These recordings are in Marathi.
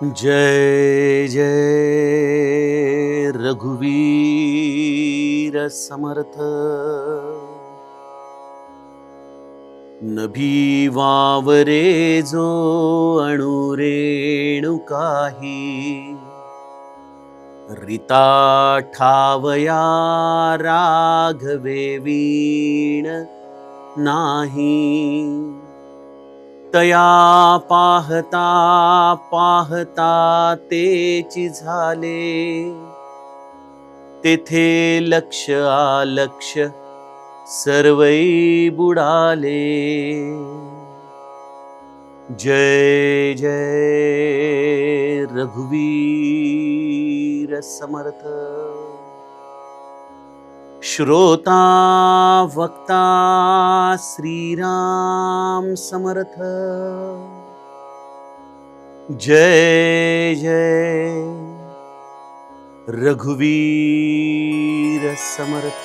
जय जय रघुवीर समर्थ। नभी वावरे जो अणुरेणु काही, रीता ठावया राघवे वीण नाही। तया पाहता पाहता तेची झाले, तेथे लक्ष आलक्ष सर्वै बुडाले। जय जय रघुवीर समर्थ। श्रोता वक्ता श्रीराम समर्थ। जय जय रघुवीर समर्थ।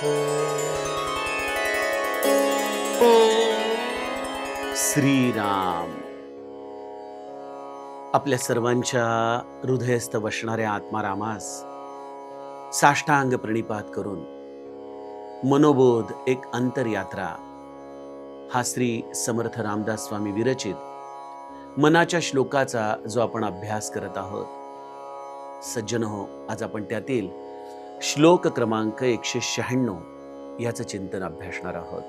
श्रीराम। आपल्या सर्वांच्या हृदयस्थ बसणाऱ्या आत्मारामास साष्टांग प्रणिपात करून मनोबोध एक अंतरयात्रा हा श्री समर्थ रामदास स्वामी विरचित मनाच्या श्लोकाचा जो आपण अभ्यास करत आहोत, सज्जन हो, आज आपण त्यातील श्लोक क्रमांक 196 याचं चिंतन अभ्यासणार आहोत।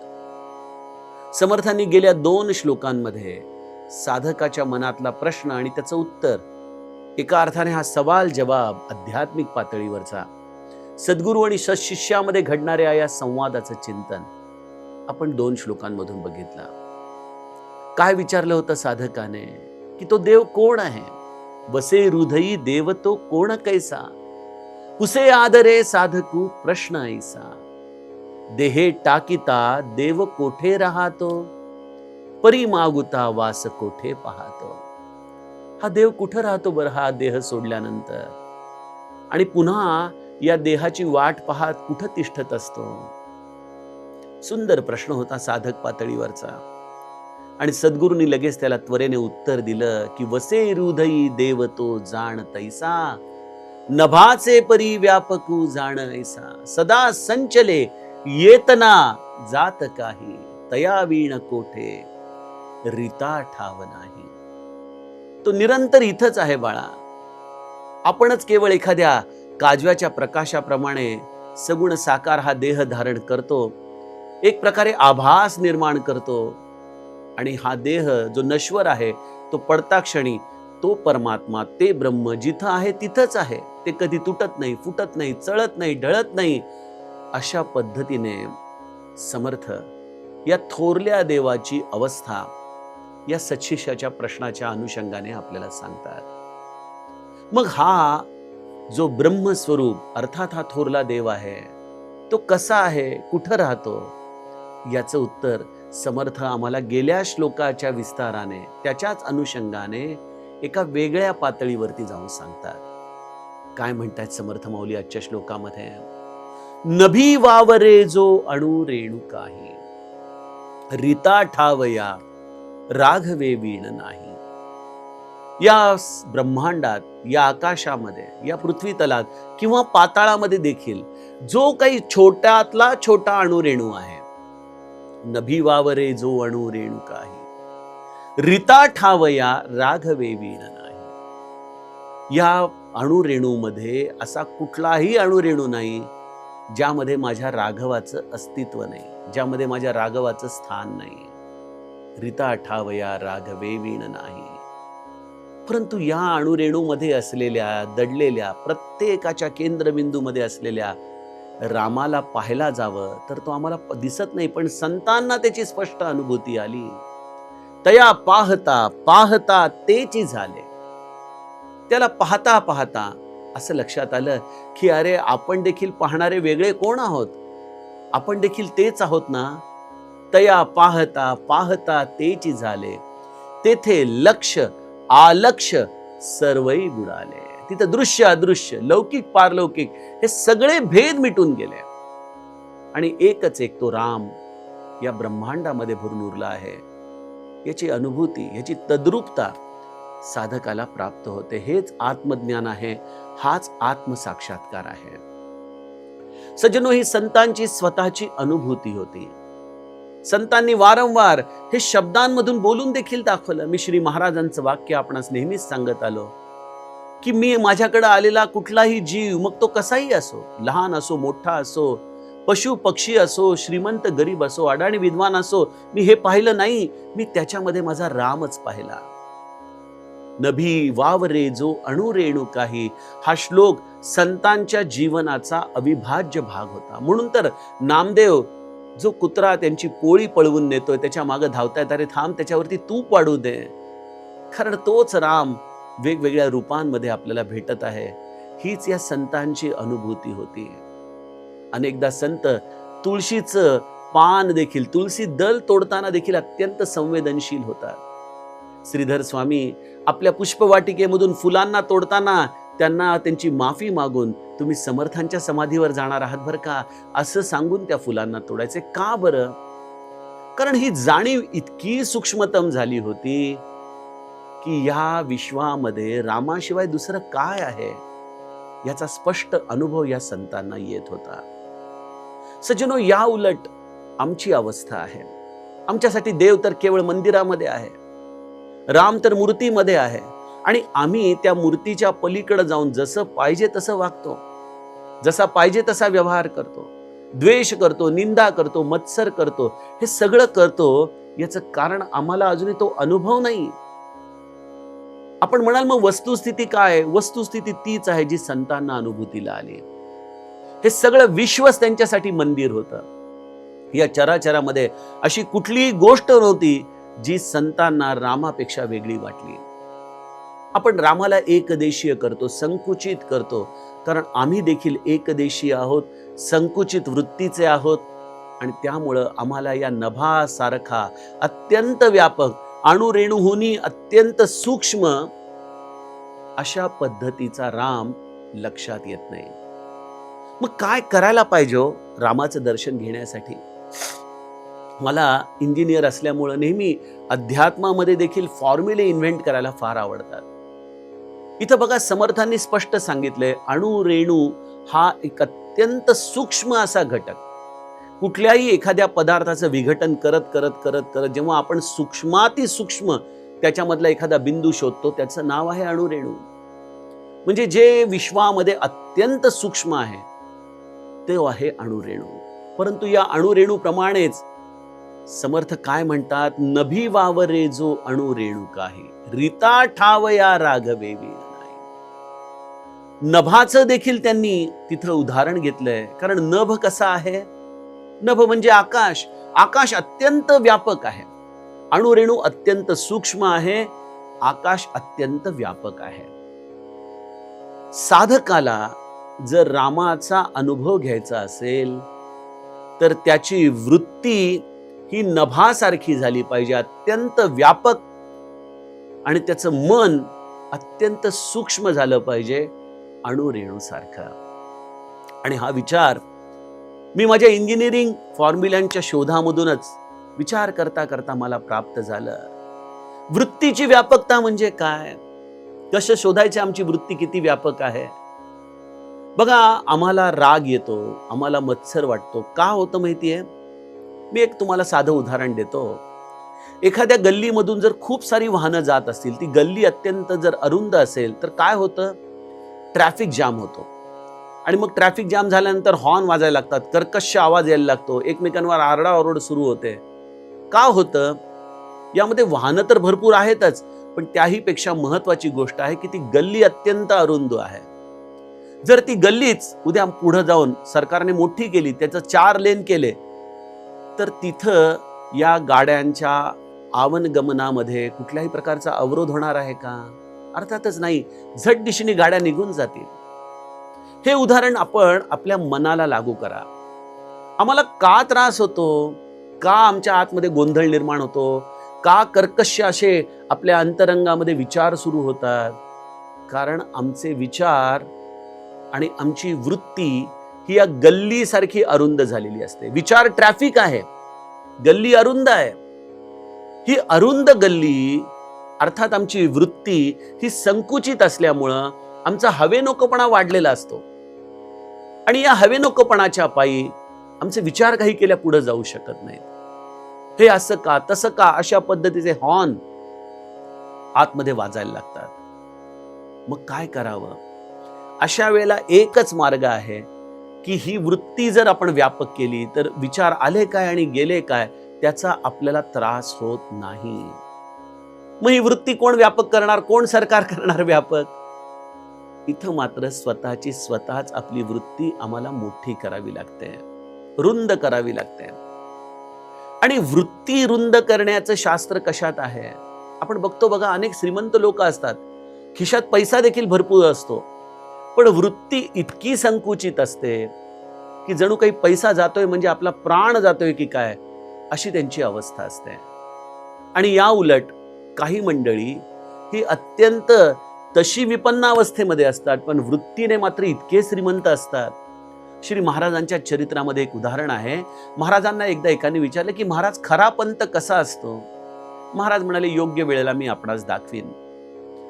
समर्थांनी गेल्या 2 श्लोकांमध्ये साधकाच्या मनातला प्रश्न आणि त्याचं उत्तर, एका अर्थाने हा सवाल जवाब आध्यात्मिक पातळीवरचा सद्गुरू आणि सत्शिष्यामध्ये घडणाऱ्या या संवादाचं चिंतन आपण 2 श्लोकांमधून बघितलं। काय विचारलं होतं साधकाने की तो देव कोण आहे? बसे हृदयी देव तो कोण कैसा, कुसे आदरे साधकू प्रश्न ऐसा। देहे टाकिता देव कोठे राहतो, परी मागुता वास कोठे पाहतो। हा देव कुठं राहतो बरं हा देह सोडल्यानंतर, आणि पुन्हा या देहाची वाट पाहत कुठं तिष्ठत असतो? सुंदर प्रश्न होता साधक पातळीवरचा, आणि सद्गुरूंनी लगेच त्याला त्वरेने उत्तर दिलं की वसे हृदयी देव तो जाण तैसा, नभाचे परी व्यापकू जाण ऐसा। सदा संचले येतना जात काही, तया वीण कोठे रीता ठाव नाही। तो निरंतर इथंच आहे बाळा। आपणच केवळ एखाद्या काजव्याच्या प्रकाशाप्रमाणे सगुण साकार हा देह धारण करतो, एक प्रकारे आभास निर्माण करतो, आणि हा देह जो नश्वर आहे तो पडता क्षणी तो परमात्मा, ते ब्रह्म जिथं आहे तिथंच आहे। ते कधी तुटत नाही, फुटत नाही, चळत नाही, ढळत नाही। अशा पद्धतीने समर्थ या थोरल्या देवाची अवस्था या सत्शिष्याच्या प्रश्नाच्या अनुषंगाने आपल्याला सांगतात। मग हा जो ब्रह्मस्वरूप अर्थात हा थोरला देव आहे, तो कसा आहे, कुठं राहतो, याचं उत्तर समर्थ आम्हाला गेल्या श्लोकाच्या विस्ताराने त्याच्याच अनुषंगाने एका वेगळ्या पातळीवरती जाऊन सांगतात। काय म्हणतात समर्थ माऊली आजच्या श्लोकामध्ये? नभी वावरे जो अणु रेणू काही, रीता ठावया राघवे वीण नाही। या ब्रह्मांडात, या आकाशामध्ये, या पृथ्वी तलात किंवा पाताळामध्ये देखील जो काही छोट्यातला छोटा अणुरेणू आहे, नभी वावरे जो अणुरेणू काही, रीता ठावया राघवे वीण नाही। या अणुरेणूमध्ये असा कुठलाही अणुरेणू नाही ज्यामध्ये माझ्या राघवाचं अस्तित्व नाही, ज्यामध्ये माझ्या राघवाचं स्थान नाही। रीता ठावया राघवे वीण नाही। परंतु या अणुरेणूमध्ये असलेल्या, दडलेल्या, प्रत्येकाच्या केंद्रबिंदूमध्ये असलेल्या रामाला पाहायला जावं तर तो आम्हाला दिसत नाही, पण संतांना त्याची स्पष्ट अनुभूती आली। तया पाहता पाहता तेची झाले। त्याला पाहता पाहता असं लक्षात आलं की अरे, आपण देखील पाहणारे वेगळे कोण आहोत? आपण देखील तेच आहोत ना। तया पाहता पाहता तेची झाले, तेथे लक्ष आलक्ष सर्वै बुडाले। तिथं दृश्य अदृश्य, लौकिक पारलौकिक हे सगळे भेद मिटून गेले, आणि एकच एक तो राम या ब्रह्मांडामध्ये भरून उरला आहे। याची अनुभूती, याची तद्रूपता साधकाला प्राप्त होते. हेच आत्मज्ञान आहे, हाच आत्मसाक्षात्कार आहे. सज्जनो, ही संतांची स्वतःची अनुभूती होती. संतांनी वारंवार हे शब्दांमधून बोलून देखील दाखवलं. मी श्री महाराजांचं वाक्य आपणास नेहमीच सांगत आलो की मी माझ्याकडे आलेला कुठलाही जीव, मग तो कसाही असो, लहान असो मोठा असो, पशु पक्षी असो, श्रीमंत गरीब असो, अडाणी विद्वान असो, मी हे पाहिलं नाही, मी त्याच्यामध्ये माझा रामच पाहिला. नभी वावरे जो अणुरेणू काही, हा श्लोक संतांच्या जीवनाचा अविभाज्य भाग होता. म्हणून तर नामदेव जो कुत्रा त्यांची पोळी पळवून नेतोय, त्याच्या मागे धावतायत, अरे थांब, त्याच्यावरती तूप वाढू दे. कारण तोच राम वेगवेगळ्या रूपांमध्ये आपल्याला भेटत आहे. हीच या संतांची अनुभूती होती. अनेकदा संत तुळशीचं पान देखील, तुळशी दल तोडताना देखील अत्यंत संवेदनशील होतात. श्रीधर स्वामी आपल्या पुष्पवाटिकेमधून फुलांना तोडताना त्यांना त्यांची माफी मागून, तुम्ही समर्थांच्या समाधीवर जाणार आहात बरं का, असं सांगून त्या फुलांना तोडायचे. का बरं? कारण ही जाणीव इतकी सूक्ष्मतम झाली होती की या विश्वामध्ये रामाशिवाय दुसरं काय आहे याचा स्पष्ट अनुभव या संतांना येत होता. सज्जनो, या उलट आमची अवस्था आहे. आमच्यासाठी देव तर केवळ मंदिरामध्ये आहे, राम तर मूर्तीमध्ये आहे, आणि आम्ही त्या मूर्तीच्या पलीकडे जाऊन जसं पाहिजे तसं वागतो, जसा पाहिजे तसा व्यवहार करतो, द्वेष करतो, निंदा करतो, मत्सर करतो. हे सगळं करतो याचं कारण आम्हाला अजूनही तो अनुभव नाही. आपण म्हणाल मग वस्तुस्थिती काय? वस्तुस्थिती तीच आहे जी संतांना अनुभूतीला आली. हे सगळं विश्वच त्यांच्यासाठी मंदिर होतं. या चराचरामध्ये अशी कुठलीही गोष्ट नव्हती जी संतांना रामापेक्षा वेगळी वाटली. आपण रामाला एकदेशीय करतो, संकुचित करतो, कारण आम्ही देखील एकदेशीय आहोत, संकुचित वृत्तीचे आहोत, आणि त्यामुळं आम्हाला या नभासारखा अत्यंत व्यापक, अणुरेणूहुनी अत्यंत सूक्ष्म अशा पद्धतीचा राम लक्षात येत नाही. मग काय करायला पाहिजे रामाचं दर्शन घेण्यासाठी? मला इंजिनियर असल्यामुळं नेहमी अध्यात्मामध्ये देखील फॉर्म्युले इन्व्हेंट करायला फार आवडतात. इथं बघा, समर्थांनी स्पष्ट सांगितलंय, अणुरेणू हा एक अत्यंत सूक्ष्म असा घटक. कुठल्याही एखाद्या पदार्थाचं विघटन करत करत करत करत जेव्हा आपण सूक्ष्माती सूक्ष्म त्याच्यामधला एखादा बिंदू शोधतो, त्याचं नाव आहे अणुरेणू. म्हणजे जे विश्वामध्ये अत्यंत सूक्ष्म आहे ते आहे अणुरेणू. परंतु या अणुरेणूप्रमाणेच समर्थ काय म्हणतात, नभी वावरे जो अणुरेणू काही, रीता ठावया राघवेवी. नभाचं देखील त्यांनी तिथं उदाहरण घेतलंय. कारण नभ कसा आहे? नभ म्हणजे आकाश. आकाश अत्यंत व्यापक आहे, अणुरेणू अत्यंत सूक्ष्म आहे, आकाश अत्यंत व्यापक आहे. साधकाला जर रामाचा अनुभव घ्यायचा असेल तर त्याची वृत्ती ही नभासारखी झाली पाहिजे, अत्यंत व्यापक, आणि त्याचं मन अत्यंत सूक्ष्म झालं पाहिजे, अणुरेणूसारखं. आणि हा विचार मी माझ्या इंजिनिअरिंग फॉर्म्युल्यांच्या शोधामधूनच विचार करता करता मला प्राप्त झालं. वृत्तीची व्यापकता म्हणजे काय? कसं शोधायचं आमची वृत्ती किती व्यापक आहे? बघा, आम्हाला राग येतो, आम्हाला मत्सर वाटतो. का होतं माहितीये? मी एक तुम्हाला साधं उदाहरण देतो. एखाद्या गल्लीमधून जर खूप सारी वाहनं जात असतील, ती गल्ली अत्यंत जर अरुंद असेल तर काय होतं? ट्रॅफिक जाम होतो. आणि मग ट्रॅफिक जाम झाल्यानंतर हॉर्न वाजायला लागतात, कर्कश आवाज यायला लागतो, एकमेकांवर आरडाओरड सुरू होते. का होतं? यामध्ये वाहनं तर भरपूर आहेतच, पण त्याही पेक्षा महत्वाची गोष्ट आहे की ती गल्ली अत्यंत अरुंद आहे. जर ती गल्लीच उद्या पुढे जाऊन सरकारने मोठी केली, त्याचं 4 लेन केले, तर तिथं या गाड्यांच्या आवनगमनामध्ये कुठल्याही प्रकारचा अवरोध होणार आहे का? अर्थातच नाही. झटदिशीने गाड्या निघून जातील. हे उदाहरण आपण आपल्या मनाला लागू करा. आम्हाला का त्रास होतो? का आमच्या आतमध्ये गोंधळ निर्माण होतो? का कर्कश असे आपल्या अंतरंगामध्ये विचार सुरू होतात? कारण आमचे विचार आणि आमची वृत्ती ही या गल्लीसारखी अरुंद झालेली असते. विचार ट्रॅफिक आहे, गल्ली अरुंद आहे. ही अरुंद गल्ली अर्थात आमची वृत्ती ही संकुचित असल्यामुळं आमचा हवेनोकपणा वाढलेला असतो आणि या हवेनोकपणाच्या पायी आमचे विचार काही केल्या पुढे जाऊ शकत नाहीत. हे असं का तसं का अशा पद्धतीचे हॉर्न आतमध्ये वाजायला लागतात. मग काय करावं? अशा वेळेला एकच मार्ग आहे की ही वृत्ती जर आपण व्यापक केली तर विचार आले काय आणि गेले काय त्याचा आपल्याला त्रास होत नाही. मग ही वृत्ती कोण व्यापक करणार? कोण सरकार करणार व्यापक? इथं मात्र स्वतःच आपली वृत्ती आम्हाला मोठी करावी लागते, रुंद करावी लागते. आणि वृत्ती रुंद करण्याचं शास्त्र कशात आहे? आपण बघतो बघा, अनेक श्रीमंत लोक असतात, खिशात पैसा देखील भरपूर असतो, पण वृत्ती इतकी संकुचित असते की जणू काही पैसा जातोय म्हणजे आपला प्राण जातोय की काय, अशी त्यांची अवस्था असते. आणि या उलट काही मंडळी ही अत्यंत तशी विपन्न अवस्थेमध्ये असतात, पण वृत्तीने मात्र इतके श्रीमंत असतात. श्री महाराजांच्या चरित्रामध्ये एक उदाहरण आहे. महाराजांना एकदा एकाने विचारलं की महाराज, खरा पंत कसा असतो? महाराज म्हणाले, योग्य वेळेला मी आपणास दाखवीन.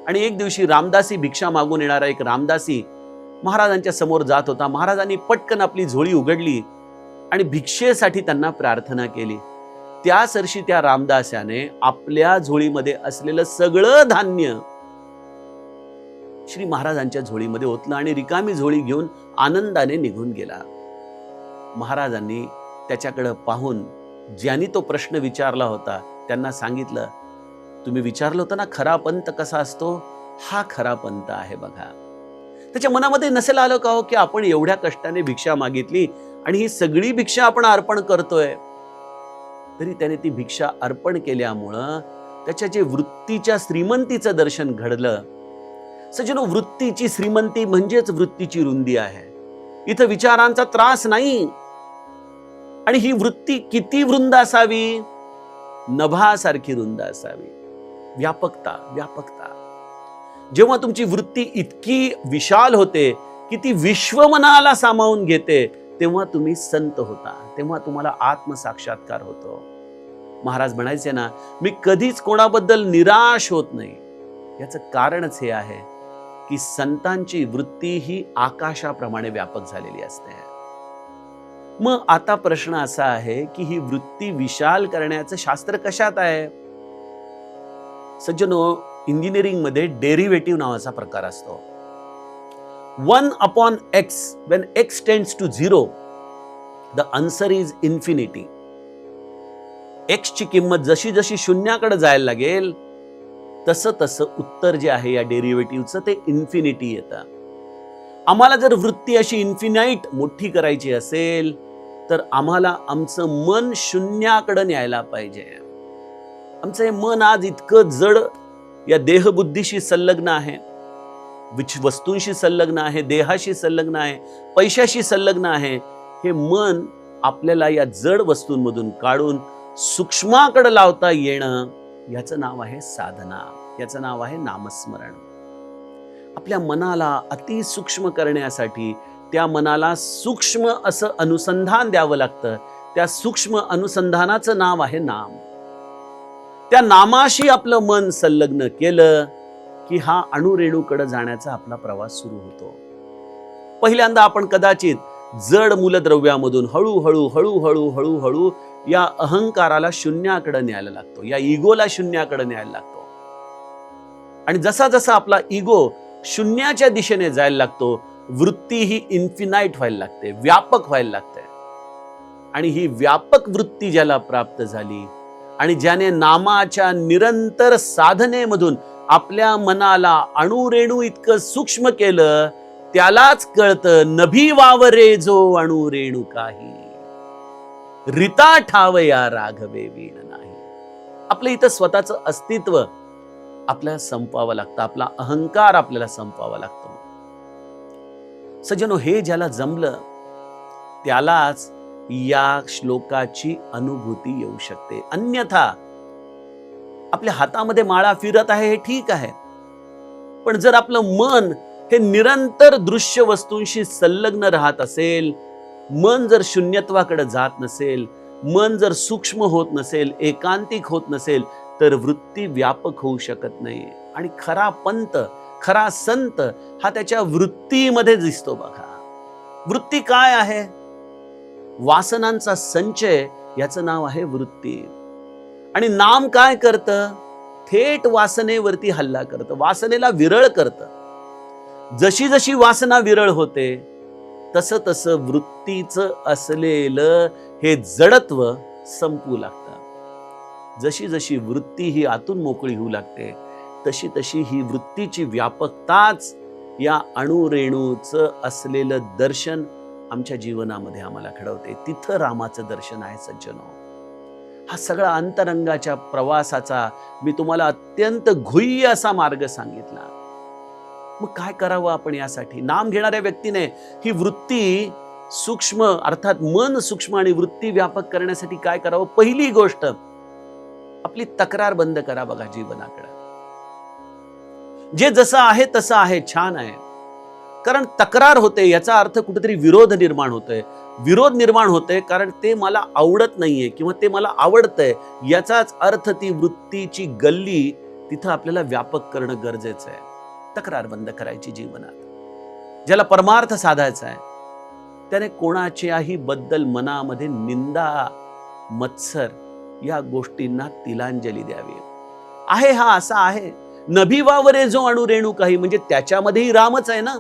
आणि एक दिवशी रामदासी, भिक्षा मागून येणारा एक रामदासी महाराजांच्या समोर जात होता. महाराजांनी पटकन आपली झोळी उघडली आणि भिक्षेसाठी त्यांना प्रार्थना केली. त्याच वर्षी त्या रामदासाने आपल्या झोळीमध्ये असलेलं सगळं धान्य श्री महाराजांच्या झोळीमध्ये ओतलं आणि रिकामी झोळी घेऊन आनंदाने निघून गेला. महाराजांनी त्याच्याकडे पाहून ज्यांनी तो प्रश्न विचारला होता त्यांना सांगितलं, तुम्ही विचारलं होतं ना खरा पंत कसा असतो? हा खरा पंत आहे बघा. त्याच्या मनामध्ये नसेल आलं का हो की आपण एवढ्या कष्टाने भिक्षा मागितली आणि ही सगळी भिक्षा आपण अर्पण करतोय. तरी त्याने ती भिक्षा अर्पण केल्यामुळं त्याच्या जे वृत्तीच्या श्रीमंतीचं दर्शन घडलं. सज्जनो, वृत्तीची श्रीमंती म्हणजेच वृत्तीची रुंदी आहे. इथं विचारांचा त्रास नाही. आणि ही वृत्ती किती वृंद असावी? नभासारखी रुंद असावी. व्यापकता. जेव्हा तुमची वृत्ती इतकी विशाल होते की ती विश्व मनाला सामावून घेते, तेव्हा तुम्ही संत होता, तेव्हा तुम्हाला आत्मसाक्षात्कार होतो. महाराज म्हणायचे ना, मी कधीच कोणाबद्दल निराश होत नाही. याचं कारणच हे आहे की संतांची वृत्ती ही आकाशाप्रमाणे व्यापक झालेली असते. मग आता प्रश्न असा आहे की ही वृत्ती विशाल करण्याचं शास्त्र कशात आहे? सज्जनो, इंजिनिअरिंग मध्ये डेरिव्हेटिव्ह नावाचा प्रकार असतो. 1/x, when x tends to 0, the answer is infinity. x ची किंमत जशी जशी शून्याकडे जायला लागेल तसं तसं उत्तर जे आहे या डेरिव्हेटिव्हचं ते इन्फिनिटी येतं. आम्हाला जर वृत्ती अशी इन्फिनाइट मोठी करायची असेल तर आम्हाला आमचं मन शून्याकडे न्यायला पाहिजे. आमचं हे मन आज इतकं जड या देहबुद्धीशी संलग्न आहे, वस्तूंशी संलग्न आहे, देहाशी संलग्न आहे, पैशाशी संलग्न आहे. हे मन आपल्याला या जड वस्तूंमधून काढून सूक्ष्माकडे लावता येणं, याचं नाव आहे साधना, याचं नाव आहे नामस्मरण. आपल्या मनाला अतिसूक्ष्म करण्यासाठी त्या मनाला सूक्ष्म असं अनुसंधान द्यावं लागतं. त्या सूक्ष्म अनुसंधानाचं नाव आहे नाम. त्या नामाशी आपलं मन संलग्न केलं की हा अणुरेणूकडे जाण्याचा आपला प्रवास सुरू होतो. पहिल्यांदा आपण कदाचित जड मूलद्रव्यामधून हळूहळू या अहंकाराला शून्याकडे न्यायला लागतो, या इगोला शून्याकडे न्यायला लागतो. आणि जसा जसा आपला इगो शून्याच्या दिशेने जायला लागतो, वृत्ती ही इन्फिनाइट व्हायला लागते, व्यापक व्हायला लागते. आणि ही व्यापक वृत्ती ज्याला प्राप्त झाली आणि ज्याने नामाच्या निरंतर साधनेमधून आपल्या मनाला अणुरेणू इतकं सूक्ष्म केलं, त्यालाच कळतं नभी वावरे जो अणुरेणू काही, रिता ठावया राघवे वीण नाही. आपलं इथं स्वतःचं अस्तित्व आपल्याला संपवावं लागतं, आपला अहंकार आपल्याला संपवावा लागतो. सज्जनो, हे ज्याला जमलं त्यालाच या श्लोकाची अनुभूती येऊ शकते. अन्यथा आपल्या हातामध्ये माळा फिरत आहे हे ठीक आहे, पण जर आपलं मन हे निरंतर दृश्य वस्तूंशी संलग्न राहत असेल, मन जर शून्यत्वाकडे जात नसेल, मन जर सूक्ष्म होत नसेल, एकांतिक होत नसेल, तर वृत्ती व्यापक होऊ शकत नाही. आणि खरा पंत, खरा संत हा त्याच्या वृत्तीमध्ये दिसतो बघा. वृत्ती काय आहे? वासनांचा संचय, याचं नाव आहे वृत्ती. आणि नाम काय करतं? थेट वासनेवरती हल्ला करतं, वासनेला विरळ करतं. जशी जशी वासना विरळ होते तसं तसं वृत्तीचं असलेलं हे जडत्व संपू लागतं. जशी जशी वृत्ती ही आतून मोकळी होऊ लागते तशी तशी ही वृत्तीची व्यापकताच या अणुरेणूचं असलेलं दर्शन आमच्या जीवनामध्ये आम्हाला घडवते. तिथं रामाचं दर्शन आहे सज्जनो. हा सगळा अंतरंगाच्या प्रवासाचा मी तुम्हाला अत्यंत गुह्य असा मार्ग सांगितला. मग काय करावं आपण यासाठी? नाम घेणाऱ्या व्यक्तीने ही वृत्ती सूक्ष्म, अर्थात मन सूक्ष्म आणि वृत्ती व्यापक करण्यासाठी काय करावं? पहिली गोष्ट, आपली तक्रार बंद करा बघा जीवनाकडे. जे जसं आहे तसं आहे, छान आहे. कारण तक्रार होते याचा अर्थ कुठेतरी विरोध निर्माण होतोय. विरोध निर्माण होते कारण ते मला आवडत नाहीये किंवा ते मला आवडतंय, याचाच अर्थ ती वृत्तीची गल्ली तिथं आपल्याला व्यापक करणं गरजेचं आहे. तक्रार बंद करायची जीवनात. ज्याला परमार्थ साधायचा आहे त्याने कोणाच्याही बद्दल मनामध्ये निंदा, मत्सर या गोष्टींना तिलांजली द्यावी. आहे हा असा आहे. नभी वावरे जो अणुरेणू काही, म्हणजे त्याच्यामध्येही रामच आहे ना.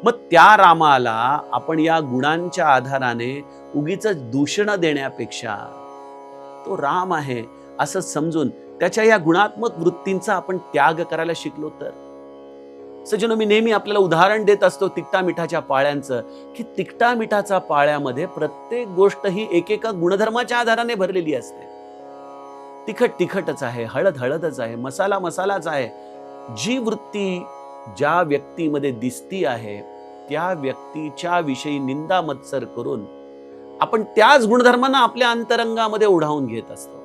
मग त्या रामाला आपण या गुणांच्या आधाराने उगीच दूषण देण्यापेक्षा तो राम आहे असं समजून त्याच्या या गुणात्मक वृत्तींचा आपण त्याग करायला शिकलो तर. सज्जनो, मी नेहमी आपल्याला उदाहरण देत असतो तिखटा मिठाच्या पाळ्यांचं, की तिखटा मिठाच्या पाळ्यामध्ये प्रत्येक गोष्ट ही एकेका गुणधर्माच्या आधाराने भरलेली असते. तिखट तिखटच आहे, हळद हळदच आहे, मसाला मसालाच आहे. जी वृत्ती ज्या व्यक्तीमध्ये दिसती आहे त्या व्यक्तीच्या विषयी निंदा मत्सर करून आपण त्याच गुणधर्मांना आपल्या अंतरंगामध्ये ओढावून घेत असतो.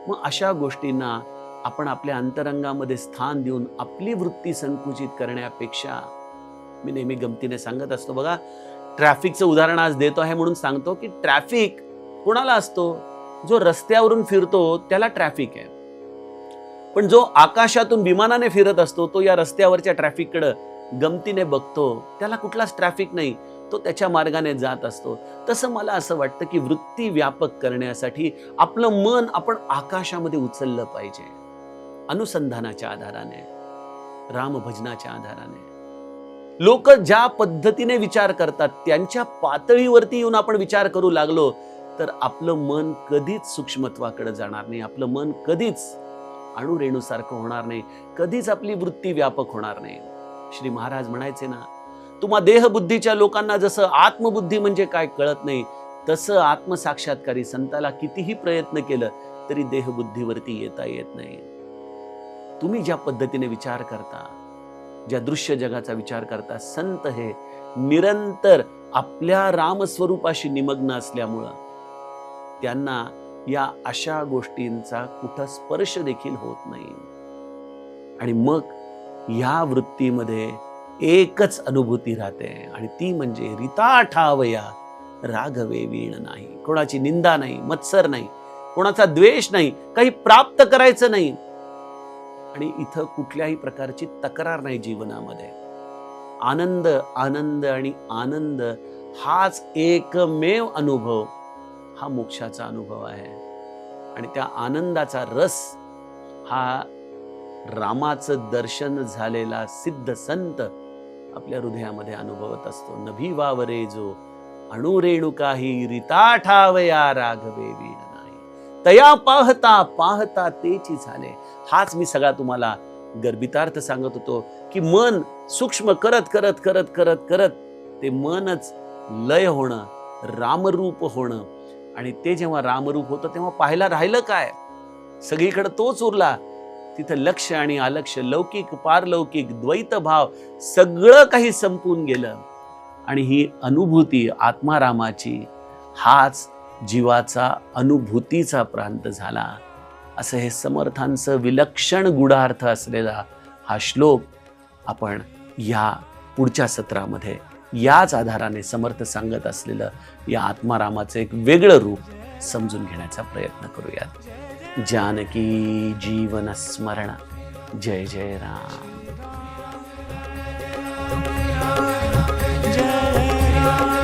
मग अशा गोष्टींना आपण आपल्या अंतरंगामध्ये स्थान देऊन आपली वृत्ती संकुचित करण्यापेक्षा, मी नेहमी गमतीने सांगत असतो बघा, ट्रॅफिकचं उदाहरण आज देतो आहे म्हणून सांगतो की ट्रॅफिक कोणाला असतो? जो रस्त्यावरून फिरतो त्याला ट्रॅफिक आहे. पण जो आकाशातून विमानाने फिरत असतो तो या रस्त्यावरच्या ट्रॅफिककडे गमतीने बघतो, त्याला कुठलाच ट्रॅफिक नाही, तो त्याच्या मार्गाने जात असतो. तसं मला असं वाटतं की वृत्ती व्यापक करण्यासाठी आपलं मन आपण आकाशामध्ये उचललं पाहिजे. अनुसंधानाच्या आधाराने, रामभजनाच्या आधाराने. लोक ज्या पद्धतीने विचार करतात त्यांच्या पातळीवरती येऊन आपण विचार करू लागलो तर आपलं मन कधीच सूक्ष्मत्वाकडे जाणार नाही. आपलं मन कधीच अणुरेणूसारखं होणार नाही. कधीच आपली वृत्ती व्यापक होणार नाही. श्री महाराज म्हणायचे ना, तुम्हा देहबुद्धीच्या लोकांना जसं आत्मबुद्धी म्हणजे काय कळत नाही, तसं आत्मसाक्षात्कारी संताला कितीही प्रयत्न केलं तरी देहबुद्धीवरती येता येत नाही. तुम्ही ज्या पद्धतीने विचार करता, ज्या दृश्य जगाचा विचार करता, संत हे निरंतर आपल्या रामस्वरूपाशी निमग्न असल्यामुळं त्यांना या अशा गोष्टींचा कुठं स्पर्श देखील होत नाही. आणि मग या वृत्तीमध्ये एकच अनुभूती राहते आणि ती म्हणजे रिता ठावया राघवे वीण नाही. कोणाची निंदा नाही, मत्सर नाही, कोणाचा द्वेष नाही, काही प्राप्त करायचं नाही आणि इथं कुठल्याही प्रकारची तक्रार नाही जीवनामध्ये. आनंद आनंद आणि आनंद हाच एकमेव अनुभव हा मोक्षाचा अनुभव आहे. आणि त्या आनंदाचा रस हा रामाचं दर्शन झालेला सिद्ध संत आपल्या हृदयामध्ये अनुभवत असतो. नभी वावरे जो अणुरेणू काही रिता ठावया राघवे वीण नाही. तया पाहता पाहता तेची झाले. हाच मी सगळा तुम्हाला गर्भितार्थ सांगत होतो की मन सूक्ष्म करत करत करत करत करत ते मनच लय होणं, रामरूप होणं. आणि ते जेव्हा रामरूप होतं तेव्हा पाहायला राहिलं काय? सगळीकडे तोच उरला. तिथं लक्ष आणि अलक्ष, लौकिक पारलौकिक, द्वैत भाव सगळं काही संपून गेलं. आणि ही अनुभूती आत्मारामाची हाच जीवाचा अनुभूतीचा प्रांत झाला. असं हे समर्थांचं विलक्षण गुढार्थ असलेला हा श्लोक आपण या पुढच्या सत्रामध्ये याच आधाराने समर्थ सांगत असलेलं या आत्मारामाचं एक वेगळं रूप समजून घेण्याचा प्रयत्न करूयात. जानकी जीवन स्मरण. जय जय राम. जय राम.